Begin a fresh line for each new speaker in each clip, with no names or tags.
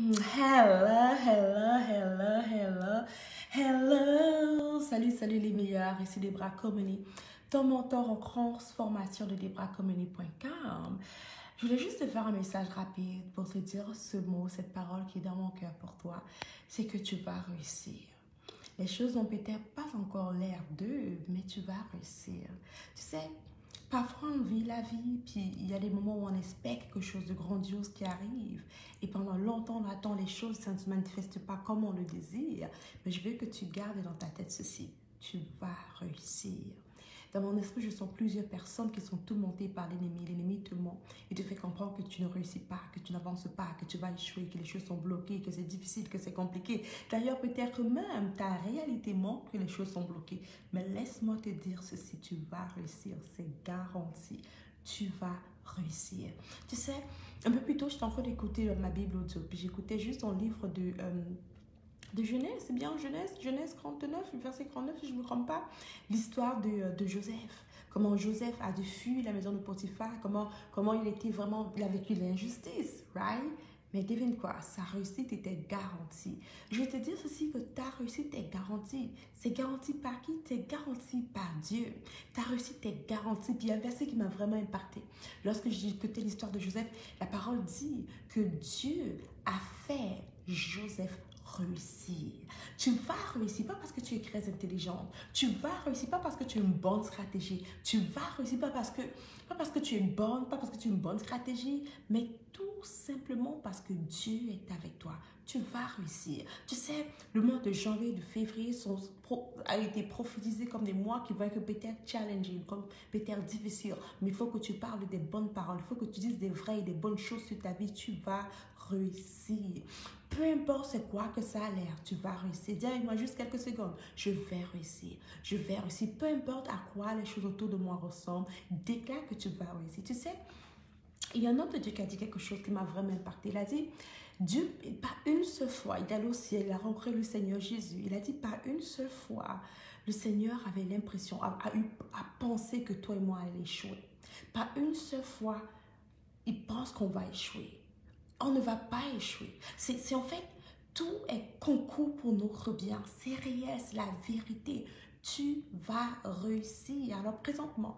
Hello, hello, hello, hello, hello. Salut les meilleurs. Ici Debra Comeni, ton mentor en transformation de debracomeni.com. Je voulais juste te faire un message rapide pour te dire ce mot, cette parole qui est dans mon cœur pour toi. C'est que tu vas réussir. Les choses n'ont peut-être pas encore l'air d'eux, mais tu vas réussir. Tu sais, parfois on vit la vie, puis il y a des moments où on espère quelque chose de grandiose qui arrive. Et pendant longtemps, on attend les choses, ça ne se manifeste pas comme on le désire. Mais je veux que tu gardes dans ta tête ceci. Tu vas réussir. Dans mon esprit, je sens plusieurs personnes qui sont tourmentées par l'ennemi. L'ennemi te ment. Il te fait comprendre que tu ne réussis pas, que tu n'avances pas, que tu vas échouer, que les choses sont bloquées, que c'est difficile, que c'est compliqué. D'ailleurs, peut-être même ta réalité montre que les choses sont bloquées. Mais laisse-moi te dire ceci, tu vas réussir, c'est garanti. Tu vas réussir. Tu sais, un peu plus tôt, j'étais en train d'écouter ma Bible audio, puis j'écoutais juste un livre de Genèse, c'est bien Genèse 39, verset 39, si je ne me trompe pas, l'histoire de Joseph. Comment Joseph a dû fuir la maison de Potiphar, comment il était vraiment, il a vécu l'injustice, right? Mais devine quoi, sa réussite était garantie. Je vais te dire ceci, que ta réussite est garantie. C'est garanti par qui? C'est garanti par Dieu. Ta réussite est garantie. Puis il y a un verset qui m'a vraiment impacté. Lorsque j'ai écouté l'histoire de Joseph, la parole dit que Dieu a fait Joseph réussir. Tu vas réussir, pas parce que tu es très intelligente. Tu vas réussir, pas parce que tu as une bonne stratégie. Tu vas réussir, pas parce que tu es bonne, pas parce que tu as une bonne stratégie, mais tout simplement parce que Dieu est avec toi. Tu vas réussir. Tu sais, le mois de janvier et de février a été prophétisé comme des mois qui vont être peut-être challenging, comme peut-être difficiles. Mais il faut que tu parles des bonnes paroles. Il faut que tu dises des vraies et des bonnes choses sur ta vie. Tu vas réussir. Peu importe c'est quoi que ça a l'air, tu vas réussir. Dis avec moi juste quelques secondes. Je vais réussir. Je vais réussir. Peu importe à quoi les choses autour de moi ressemblent, déclare que tu vas réussir. Tu sais, il y a un homme de Dieu qui a dit quelque chose qui m'a vraiment impacté. Il a dit, Dieu, pas une seule fois, il est allé au ciel, il a rencontré le Seigneur Jésus. Il a dit, pas une seule fois, le Seigneur avait l'impression, a pensé que toi et moi allions échouer. Pas une seule fois, il pense qu'on va échouer. On ne va pas échouer. C'est en fait, tout est concours pour notre bien. C'est réel, c'est la vérité. Tu vas réussir. Alors présentement,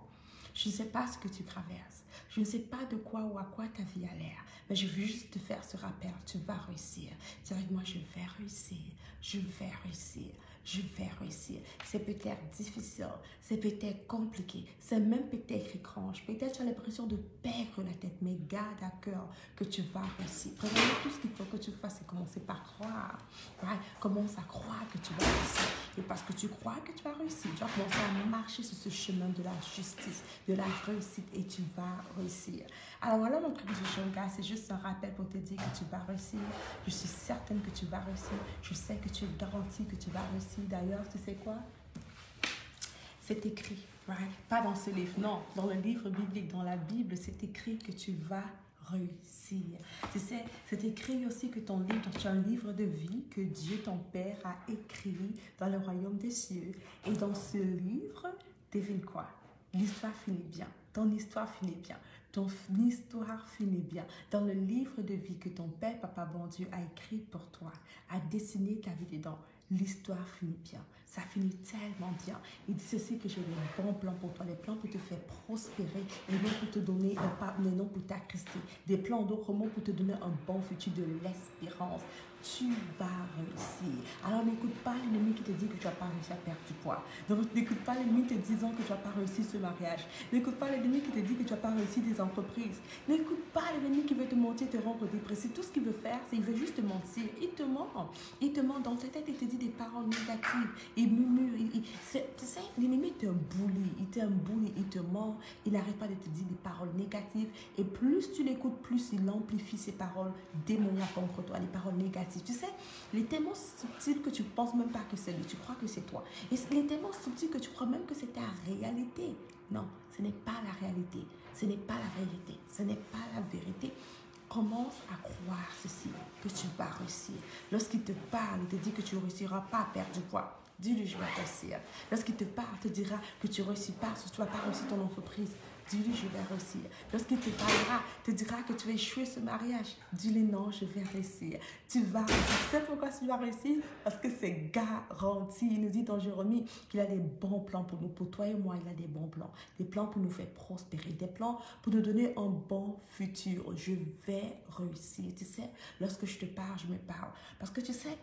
je ne sais pas ce que tu traverses. Je ne sais pas de quoi ou à quoi ta vie a l'air. Mais je veux juste te faire ce rappel. Tu vas réussir. Dis avec moi, je vais réussir. Je vais réussir. Je vais réussir. C'est peut-être difficile, c'est peut-être compliqué, c'est même peut-être étrange. Peut-être tu as l'impression de perdre la tête, mais garde à cœur que tu vas réussir. Premièrement, tout ce qu'il faut que tu fasses, c'est commencer par croire. Right? Commence à croire que tu vas réussir. Et parce que tu crois que tu vas réussir, tu vas commencer à marcher sur ce chemin de la justice, de la réussite, et tu vas réussir. Alors voilà mon prédiction, gars, c'est juste un rappel pour te dire que tu vas réussir. Je suis certaine que tu vas réussir. Je sais que tu es garantie que tu vas réussir. D'ailleurs, tu sais quoi? C'est écrit, right? Pas dans ce livre, non. Dans le livre biblique, dans la Bible, c'est écrit que tu vas réussir. Tu sais, c'est écrit aussi que ton livre, tu as un livre de vie que Dieu, ton Père, a écrit dans le royaume des cieux. Et dans ce livre, devine quoi? L'histoire finit bien. Ton histoire finit bien. Ton histoire finit bien. Dans le livre de vie que ton Père, Papa, bon Dieu, a écrit pour toi, a dessiné ta vie dedans, l'histoire finit bien. Ça finit tellement bien. Il dit ceci, que j'ai des bons plans pour toi, des plans pour te faire prospérer, et non pour te donner un non pour t'accrocher, des plans d'autres mots pour te donner un bon futur, de l'espérance. Tu vas réussir. Alors n'écoute pas l'ennemi qui te dit que tu n'as pas réussi à perdre du poids. Donc n'écoute pas l'ennemi te disant que tu n'as pas réussi ce mariage. N'écoute pas l'ennemi qui te dit que tu n'as pas réussi des entreprises. N'écoute pas l'ennemi qui veut te mentir, te rendre dépressif. Tout ce qu'il veut faire, c'est qu'il veut juste te mentir. Il te ment. Il te ment dans ta tête, il te dit des paroles négatives. Il murmure. Tu sais, l'ennemi est un bully. Il est un bully. Il te ment. Il n'arrête pas de te dire des paroles négatives. Et plus tu l'écoutes, plus il amplifie ses paroles démoniaques contre toi, les paroles négatives. Tu sais, il est tellement subtil que tu ne penses même pas que c'est lui. Tu crois que c'est toi. Et il est tellement subtil que tu crois même que c'est ta réalité. Non, ce n'est pas la réalité. Ce n'est pas la vérité. Ce n'est pas la vérité. Commence à croire ceci, que tu vas réussir. Lorsqu'il te parle, il te dit que tu ne réussiras pas à perdre du poids. Dis-lui, je vais réussir. Lorsqu'il te parle, te dira que tu ne réussis pas, que tu ne vas pas réussir ton entreprise. dis-lui, je vais réussir. Lorsqu'il te parlera, te dira que tu vas échouer ce mariage, dis-lui, non, je vais réussir. Tu vas réussir. Tu sais pourquoi tu vas réussir? Parce que c'est garanti. Il nous dit dans Jérémie qu'il a des bons plans pour nous. Pour toi et moi, il a des bons plans. Des plans pour nous faire prospérer. Des plans pour nous donner un bon futur. Je vais réussir. Tu sais, lorsque je te parle, je me parle. Parce que tu sais,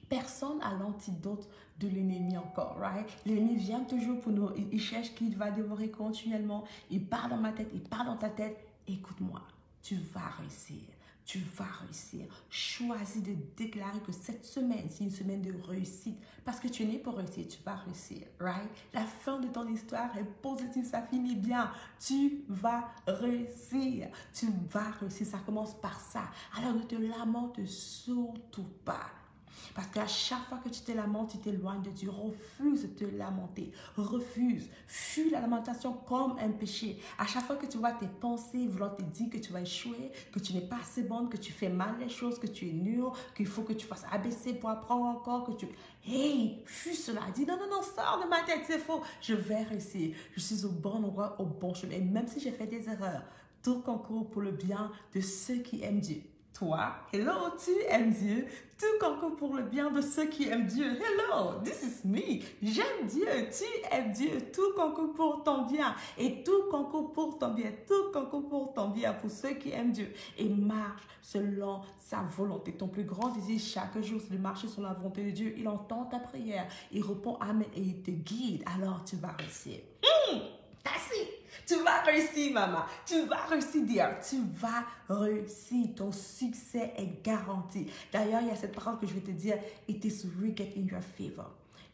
personne n'a l'antidote de l'ennemi encore, right? L'ennemi vient toujours pour nous, il cherche qui va dévorer continuellement, il part dans ma tête, il part dans ta tête. Écoute-moi, tu vas réussir, tu vas réussir. Choisis de déclarer que cette semaine, c'est une semaine de réussite, parce que tu es né pour réussir, tu vas réussir, right? La fin de ton histoire est positive, ça finit bien, tu vas réussir, ça commence par ça. Alors ne te lamente surtout pas. Parce qu'à chaque fois que tu te lamentes, tu t'éloignes de Dieu. Refuse de te lamenter. Refuse. Fuis la lamentation comme un péché. À chaque fois que tu vois tes pensées voulant te dire que tu vas échouer, que tu n'es pas assez bonne, que tu fais mal les choses, que tu es nul, qu'il faut que tu fasses ABC pour apprendre encore, que tu... Hey, fuis cela. Dis non, non, non, sors de ma tête, c'est faux. Je vais réussir. Je suis au bon endroit, au bon chemin. Et même si j'ai fait des erreurs, tout concourt pour le bien de ceux qui aiment Dieu. Toi, hello, tu aimes Dieu, tout concourt pour le bien de ceux qui aiment Dieu. Hello, this is me. J'aime Dieu, tu aimes Dieu, tout concourt pour ton bien. Et tout concourt pour ton bien, tout concourt pour ton bien, pour ceux qui aiment Dieu. Et marche selon sa volonté. Ton plus grand désir chaque jour, c'est de marcher selon la volonté de Dieu. Il entend ta prière, il répond Amen et il te guide. Alors tu vas réussir. Assis. Tu vas réussir, maman. Tu vas réussir, dear. Tu vas réussir. Ton succès est garanti. D'ailleurs, il y a cette parole que je vais te dire. It is written in your favor.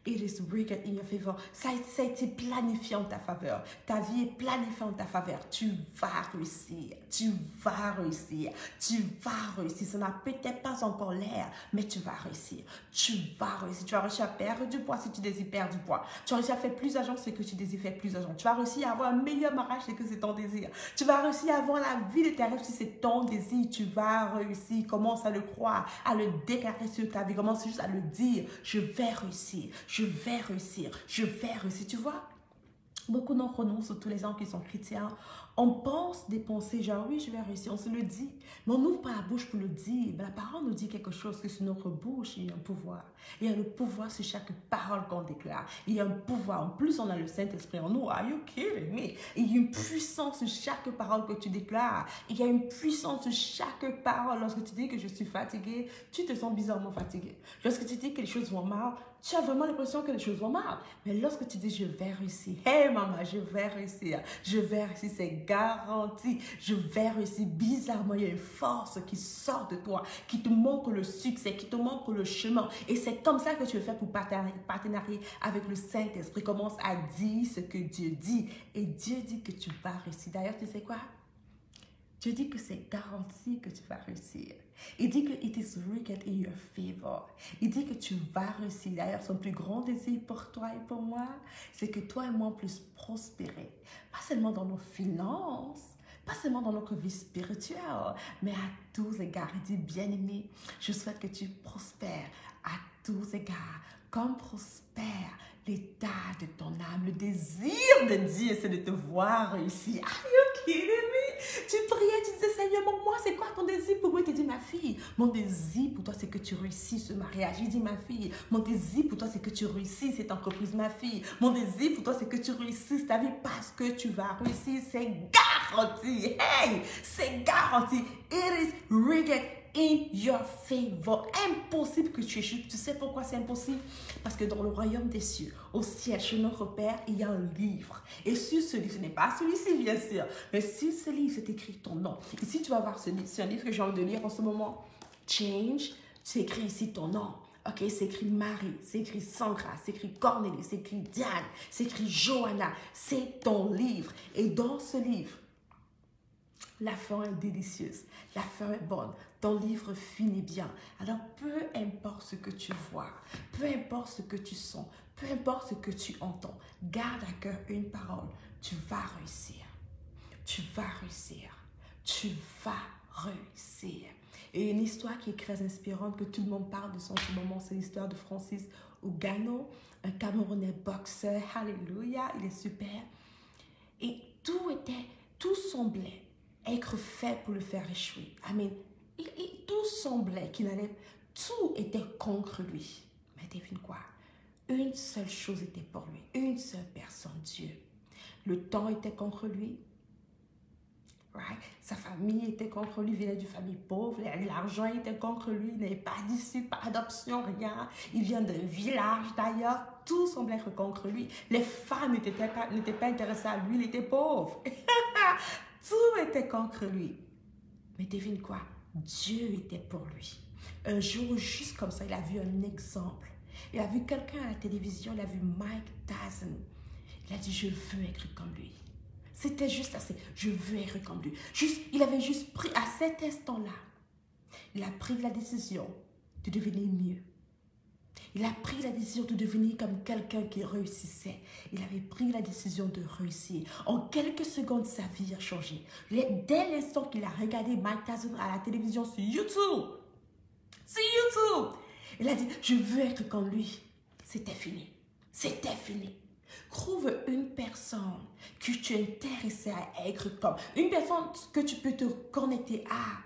It is written in your favor. Ça a été planifié en ta faveur. Ta vie est planifiée en ta faveur. Tu vas réussir. Tu vas réussir. Tu vas réussir. Ça n'a peut-être pas encore l'air, mais tu vas réussir. Tu vas réussir. Tu vas réussir à perdre du poids si tu désires perdre du poids. Tu vas réussir à faire plus d'argent si tu désires faire plus d'argent. Tu vas réussir à avoir un meilleur mariage si c'est ton désir. Tu vas réussir à avoir la vie de tes rêves si c'est ton désir. Tu vas réussir. Commence à le croire, à le déclarer sur ta vie. Commence juste à le dire. Je vais réussir. Je vais réussir, je vais réussir. Tu vois, beaucoup d'entre nous, surtout les gens qui sont chrétiens, on pense des pensées genre oui, je vais réussir, on se le dit, mais on n'ouvre pas la bouche pour le dire. La parole nous dit quelque chose, que sur notre bouche, il y a un pouvoir. Il y a le pouvoir sur chaque parole qu'on déclare. Il y a un pouvoir. En plus, on a le Saint-Esprit en nous. Are you kidding me? Il y a une puissance sur chaque parole que tu déclares. Il y a une puissance sur chaque parole. Lorsque tu dis que je suis fatiguée, tu te sens bizarrement fatigué. Lorsque tu dis que les choses vont mal, tu as vraiment l'impression que les choses vont mal. Mais lorsque tu dis je vais réussir, hey maman, je vais réussir, c'est garanti, je vais réussir. Bizarrement, il y a une force qui sort de toi, qui te montre le succès, qui te montre le chemin. Et c'est comme ça que tu le fais pour partenarier avec le Saint-Esprit. Commence à dire ce que Dieu dit. Et Dieu dit que tu vas réussir. D'ailleurs, tu sais quoi? Dieu dit que c'est garanti que tu vas réussir. Il dit que it is written in your favor. Il dit que tu vas réussir. D'ailleurs, son plus grand désir pour toi et pour moi, c'est que toi et moi puissions prospérer. Pas seulement dans nos finances, pas seulement dans notre vie spirituelle, mais à tous égards. Il dit, bien-aimé, je souhaite que tu prospères à tous égards, comme prospère l'état de ton âme. Le désir de Dieu, c'est de te voir réussir. Are you kidding me? Tu priais, tu disais, Seigneur, moi, c'est quoi ton désir pour moi? Il te dit, ma fille, mon désir pour toi, c'est que tu réussisses ce mariage. Il dit, ma fille, mon désir pour toi, c'est que tu réussisses cette entreprise. Ma fille, mon désir pour toi, c'est que tu réussisses ta vie parce que tu vas réussir. C'est garanti. Hey, c'est garanti. It is written in your favor. Impossible que tu échoues. Tu sais pourquoi c'est impossible? Parce que dans le royaume des cieux, au ciel, chez notre Père, il y a un livre. Et sur ce livre, ce n'est pas celui-ci, bien sûr, mais sur ce livre, c'est écrit ton nom. Ici, tu vas voir ce livre. C'est un livre que j'ai envie de lire en ce moment. Change, c'est écrit ici ton nom. Ok, c'est écrit Marie, c'est écrit Sandra, c'est écrit Cornélie, c'est écrit Diane, c'est écrit Johanna. C'est ton livre. Et dans ce livre, la fin est délicieuse, la fin est bonne, ton livre finit bien. Alors, peu importe ce que tu vois, peu importe ce que tu sens, peu importe ce que tu entends, garde à cœur une parole, tu vas réussir, tu vas réussir, tu vas réussir. Et une histoire qui est très inspirante, que tout le monde parle de son moment, c'est l'histoire de Francis Ngannou, un Camerounais boxeur, alléluia, il est super. Et tout semblait être fait pour le faire échouer. Amen. Tout semblait qu'il allait, tout était contre lui. Mais devine quoi? Une seule chose était pour lui, une seule personne, Dieu. Le temps était contre lui. Right? Sa famille était contre lui, il venait d'une famille pauvre, l'argent était contre lui, il n'avait pas d'issue, pas d'option, rien. Il vient d'un village d'ailleurs, tout semblait être contre lui. Les femmes n'étaient pas intéressées à lui, il était pauvre. Tout était contre lui. Mais devine quoi? Dieu était pour lui. Un jour, juste comme ça, il a vu un exemple. Il a vu quelqu'un à la télévision, il a vu Mike Tyson. Il a dit, je veux être comme lui. C'était juste assez. Je veux être comme lui. Il avait juste pris, à cet instant-là, il a pris la décision de devenir mieux. Il a pris la décision de devenir comme quelqu'un qui réussissait. Il avait pris la décision de réussir. En quelques secondes, sa vie a changé. Dès l'instant qu'il a regardé Mike Tyson à la télévision sur YouTube, il a dit, je veux être comme lui. C'était fini. C'était fini. Trouve une personne que tu es intéressé à être comme. Une personne que tu peux te connecter à.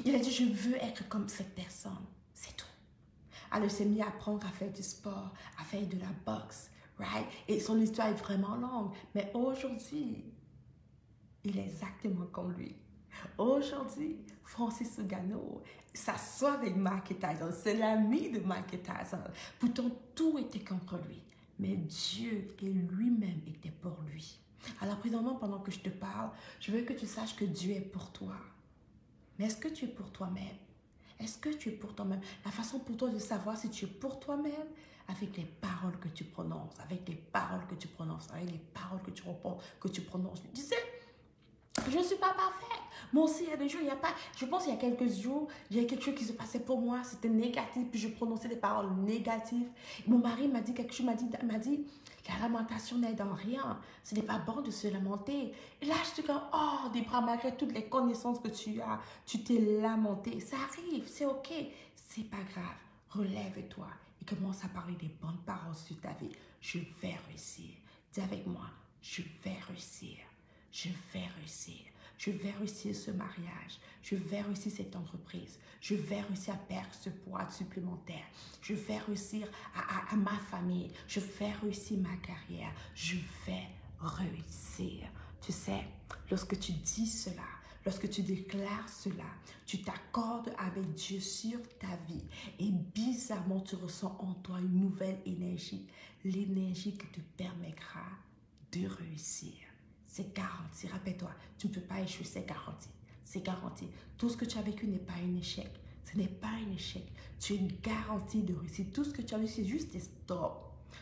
Il a dit, je veux être comme cette personne. C'est tout. Alors, il s'est mis à apprendre à faire du sport, à faire de la boxe, right? Et son histoire est vraiment longue. Mais aujourd'hui, il est exactement comme lui. Aujourd'hui, Francis Ngannou s'assoit avec Mike Tyson. C'est l'ami de Mike Tyson. Pourtant, tout était contre lui. Mais Dieu et lui-même étaient pour lui. Alors, présentement, pendant que je te parle, je veux que tu saches que Dieu est pour toi. Mais est-ce que tu es pour toi-même? Est-ce que tu es pour toi-même? La façon pour toi de savoir si tu es pour toi-même, avec les paroles que tu prononces, avec les paroles que tu prononces, avec les paroles que tu prononces. Tu disais, je ne suis pas parfaite. Moi aussi, il y a des jours, il n'y a pas... Je pense qu'il y a quelques jours, il y a quelque chose qui se passait pour moi. C'était négatif, puis je prononçais des paroles négatives. Mon mari m'a dit quelque chose, m'a dit, la lamentation n'aide en rien. Ce n'est pas bon de se lamenter. Et là, je dis comme, oh, Debra, malgré toutes les connaissances que tu as, tu t'es lamenté. Ça arrive, c'est OK. C'est pas grave. Relève-toi et commence à parler des bonnes paroles sur ta vie. Je vais réussir. Dis avec moi, je vais réussir. Je vais réussir. Je vais réussir ce mariage. Je vais réussir cette entreprise. Je vais réussir à perdre ce poids supplémentaire. Je vais réussir à ma famille. Je vais réussir ma carrière. Je vais réussir. Tu sais, lorsque tu dis cela, lorsque tu déclares cela, tu t'accordes avec Dieu sur ta vie. Et bizarrement, tu ressens en toi une nouvelle énergie. L'énergie qui te permettra de réussir. C'est garanti. Rappelle-toi, tu ne peux pas échouer, c'est garanti. C'est garanti. Tout ce que tu as vécu n'est pas un échec. Ce n'est pas un échec. Tu es garanti de réussir. Tout ce que tu as vécu, c'est juste des stops.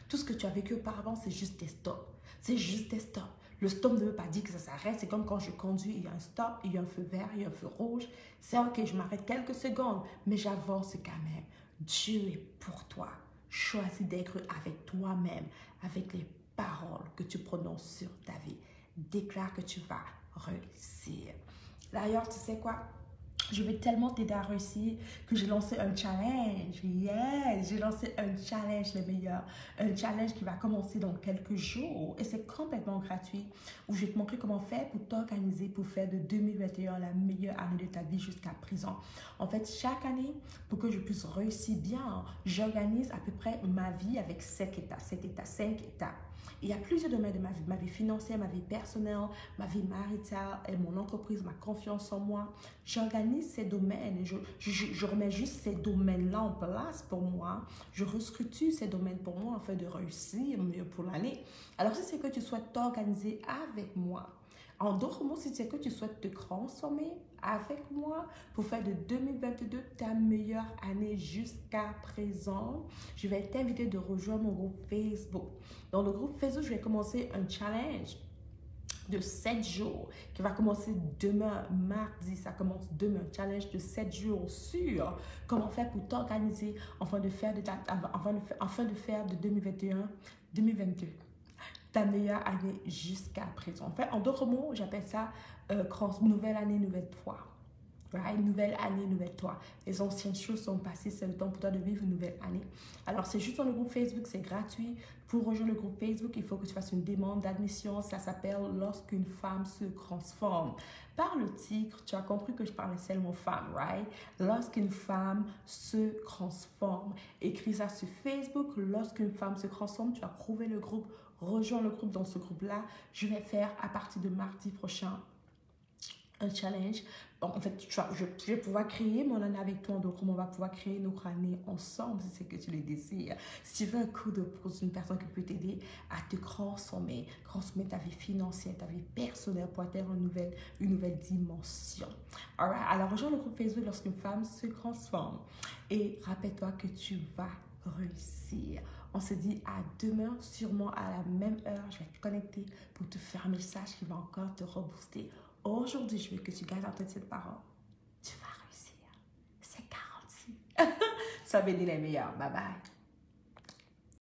Tout ce que tu as vécu auparavant, c'est juste des stops. C'est juste des stops. Le stop ne veut pas dire que ça s'arrête. C'est comme quand je conduis, il y a un stop, il y a un feu vert, il y a un feu rouge. C'est OK, je m'arrête quelques secondes, mais j'avance quand même. Dieu est pour toi. Choisis d'être avec toi-même, avec les paroles que tu prononces sur ta vie. Déclare que tu vas réussir. D'ailleurs, tu sais quoi? Je vais tellement t'aider à réussir que j'ai lancé un challenge. Yes! J'ai lancé un challenge, les meilleurs. Un challenge qui va commencer dans quelques jours. Et c'est complètement gratuit. Où je vais te montrer comment faire pour t'organiser, pour faire de 2021 la meilleure année de ta vie jusqu'à présent. En fait, chaque année, pour que je puisse réussir bien, j'organise à peu près ma vie avec 5 états. Il y a plusieurs domaines de ma vie financière, ma vie personnelle, ma vie maritale, et mon entreprise, ma confiance en moi. J'organise ces domaines et je remets juste ces domaines-là en place pour moi. Je restructure ces domaines pour moi afin de réussir mieux pour l'année. Alors, si c'est que tu souhaites t'organiser avec moi, en d'autres mots, si c'est que tu souhaites te transformer avec moi pour faire de 2022 ta meilleure année jusqu'à présent, je vais t'inviter de rejoindre mon groupe Facebook. Dans le groupe Facebook, je vais commencer un challenge de 7 jours qui va commencer demain, mardi. Ça commence demain. Challenge de 7 jours sur comment faire pour t'organiser afin de faire de 2021, 2022 ta meilleure année jusqu'à présent. En fait, en d'autres mots, j'appelle ça nouvelle année, nouvelle foi. Right? Nouvelle année, nouvelle toi. Les anciennes choses sont passées, c'est le temps pour toi de vivre une nouvelle année. Alors, c'est juste dans le groupe Facebook, c'est gratuit. Pour rejoindre le groupe Facebook, il faut que tu fasses une demande d'admission. Ça s'appelle Lorsqu'une femme se transforme. Par le titre, tu as compris que je parlais seulement femme, right? Lorsqu'une femme se transforme. Écris ça sur Facebook. Lorsqu'une femme se transforme, tu as trouvé le groupe. Rejoins le groupe. Dans ce groupe-là, je vais faire à partir de mardi prochain un challenge. En fait, je vais pouvoir créer mon année avec toi. Donc, on va pouvoir créer notre année ensemble si c'est que tu le désires. Si tu veux un coup de pouce, une personne qui peut t'aider à te transformer ta vie financière, ta vie personnelle pour atteindre une nouvelle dimension. Alright? Alors, rejoins le groupe Facebook Lorsqu'une femme se transforme. Et rappelle-toi que tu vas réussir. On se dit à demain, sûrement à la même heure. Je vais te connecter pour te faire un message qui va encore te rebooster. Aujourd'hui, je veux que tu gardes en tête cette parole. Tu vas réussir. C'est garanti. Ça veut dire les meilleurs. Bye bye.